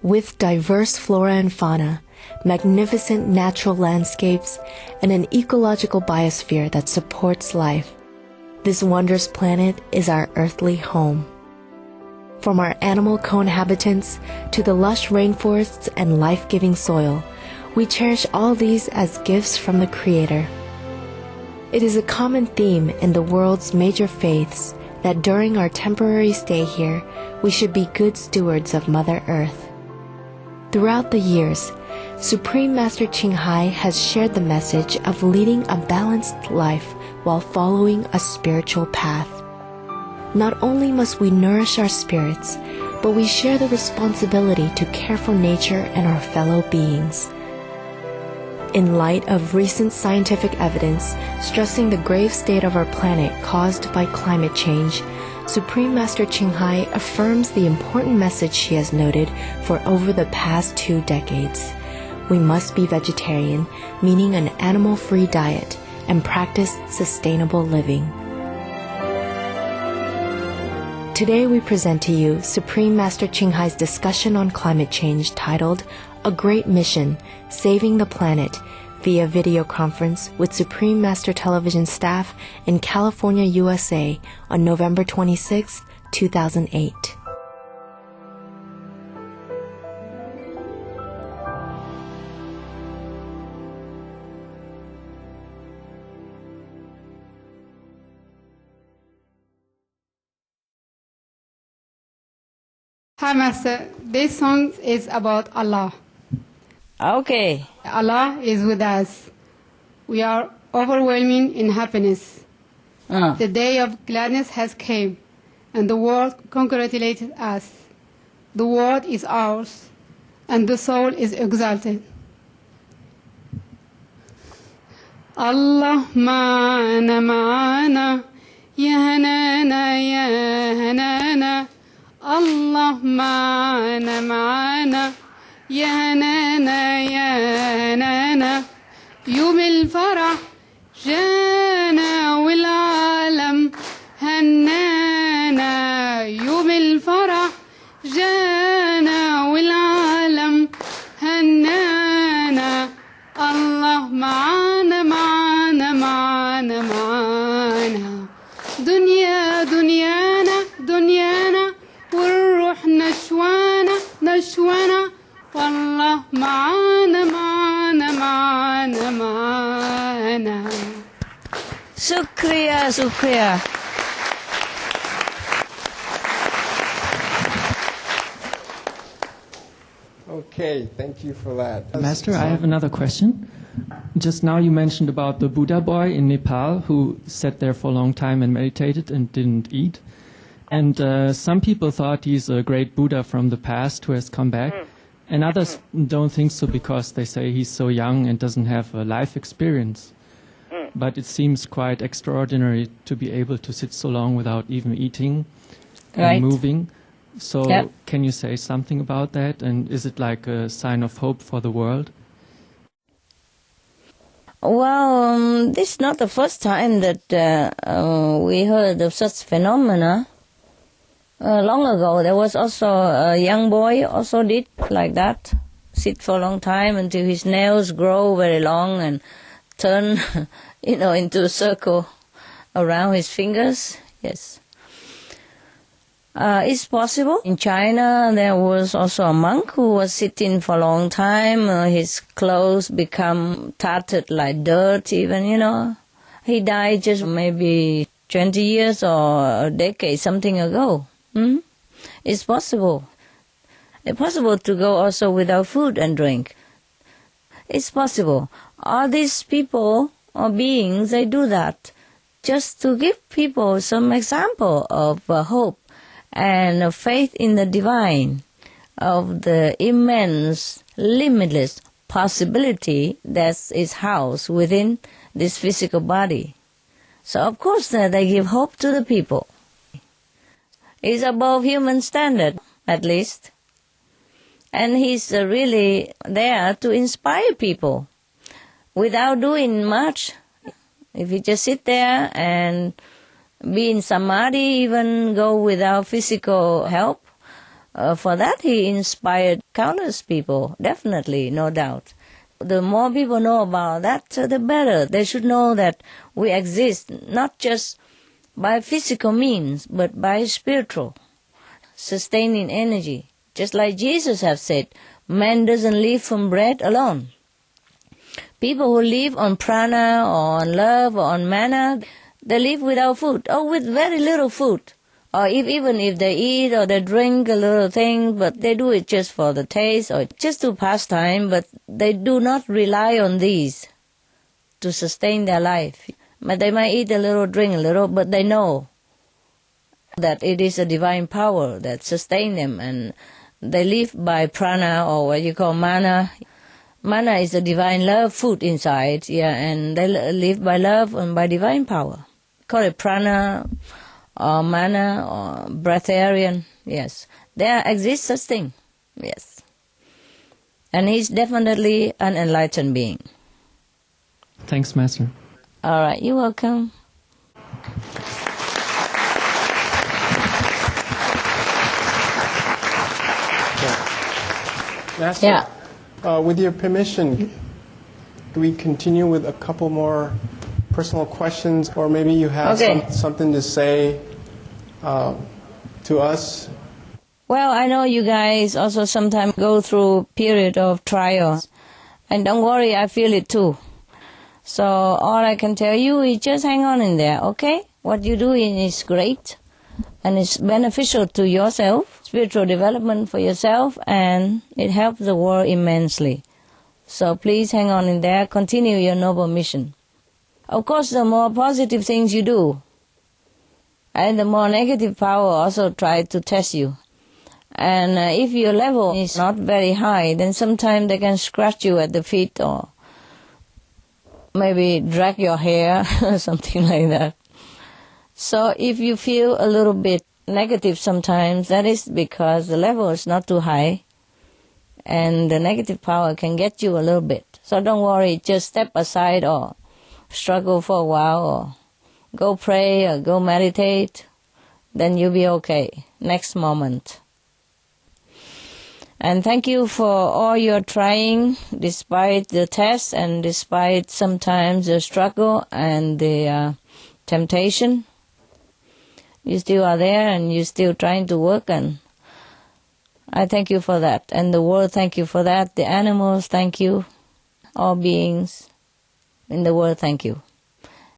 With diverse flora and fauna, magnificent natural landscapes, and an ecological biosphere that supports life, this wondrous planet is our earthly home. From our animal co-inhabitants to the lush rainforests and life-giving soil, we cherish all these as gifts from the Creator. It is a common theme in the world's major faiths that during our temporary stay here, we should be good stewards of Mother Earth. Throughout the years, Supreme Master Ching Hai has shared the message of leading a balanced life while following a spiritual path. Not only must we nourish our spirits, but we share the responsibility to care for nature and our fellow beings. In light of recent scientific evidence stressing the grave state of our planet caused by climate change, Supreme Master Ching Hai affirms the important message she has noted for over the past 2 decades. We must be vegetarian, meaning an animal-free diet, and practice sustainable living. Today we present to you Supreme Master Ching Hai's discussion on climate change titled A Great Mission, Saving the Planet, via video conference with Supreme Master Television staff in California, USA on November 26, 2008. Hi, Master. This song is about Allah. Okay. Allah is with us. We are overwhelming in happiness. The day of gladness has came, and the world congratulated us. The world is ours, and the soul is exalted. Allah ma'ana ma'ana, ya hanana ya hanana. Allah ma'ana ma'ana, يا هنانا يا هنانا. يوم الفرح جانا والعالم هنانا. يوم الفرح جانا والعالم هنانا. الله معانا معانا معانا معانا. دنيا دنيانا دنيانا والروح نشوانا نشوانا. والله معانا معانا معانا معانا. Shukriya, shukriya. Okay, thank you for that. Master, I have another question. Just now you mentioned about the Buddha boy in Nepal who sat there for a long time and meditated and didn't eat. And some people thought he's a great Buddha from the past who has come back. And others don't think so because they say he's so young and doesn't have a life experience. But it seems quite extraordinary to be able to sit so long without even eating and moving. So can you say something about that? And is it like a sign of hope for the world? Well, this is not the first time that we heard of such phenomena. Long ago, there was also a young boy also did like that, sit for a long time until his nails grow very long and turn, into a circle around his fingers. Yes. It's possible. In China, there was also a monk who was sitting for a long time. His clothes become tattered like dirt even, He died just maybe 20 years or a decade, something ago. It's possible. It's possible to go also without food and drink. It's possible. All these people or beings, they do that just to give people some example of hope and faith in the divine, of the immense, limitless possibility that is housed within this physical body. So of course they give hope to the people. It's above human standard, at least. And he's really there to inspire people without doing much. If you just sit there and be in samadhi, even go without physical help, For that, he inspired countless people, definitely, no doubt. The more people know about that, the better. They should know that we exist not just by physical means, but by spiritual, sustaining energy. Just like Jesus have said, man doesn't live from bread alone. People who live on prana or on love or on mana, they live without food or with very little food. Or even if they eat or they drink a little thing, but they do it just for the taste or just to pass time, but they do not rely on these to sustain their life. But they might eat a little, drink a little, but they know that it is a divine power that sustains them, and they live by prana or what you call mana. Mana is a divine love food inside, and they live by love and by divine power. Call it prana or mana or breatharian, yes. There exists such thing, yes. And he's definitely an enlightened being. Thanks, Master. All right, you're welcome. Master, with your permission, do we continue with a couple more personal questions, or maybe you have something to say to us? Well, I know you guys also sometimes go through period of trials, and don't worry, I feel it too. So all I can tell you is just hang on in there, okay? What you're doing is great, and it's beneficial to yourself, spiritual development for yourself, and it helps the world immensely. So please hang on in there, continue your noble mission. Of course, the more positive things you do, and the more negative power also try to test you. And if your level is not very high, then sometimes they can scratch you at the feet or maybe drag your hair or something like that. So if you feel a little bit negative sometimes, that is because the level is not too high and the negative power can get you a little bit. So don't worry, just step aside or struggle for a while or go pray or go meditate, then you'll be okay next moment. And thank you for all your trying, despite the test and despite sometimes the struggle and the temptation. You still are there and you're still trying to work, and I thank you for that. And the world thank you for that. The animals thank you. All beings in the world thank you.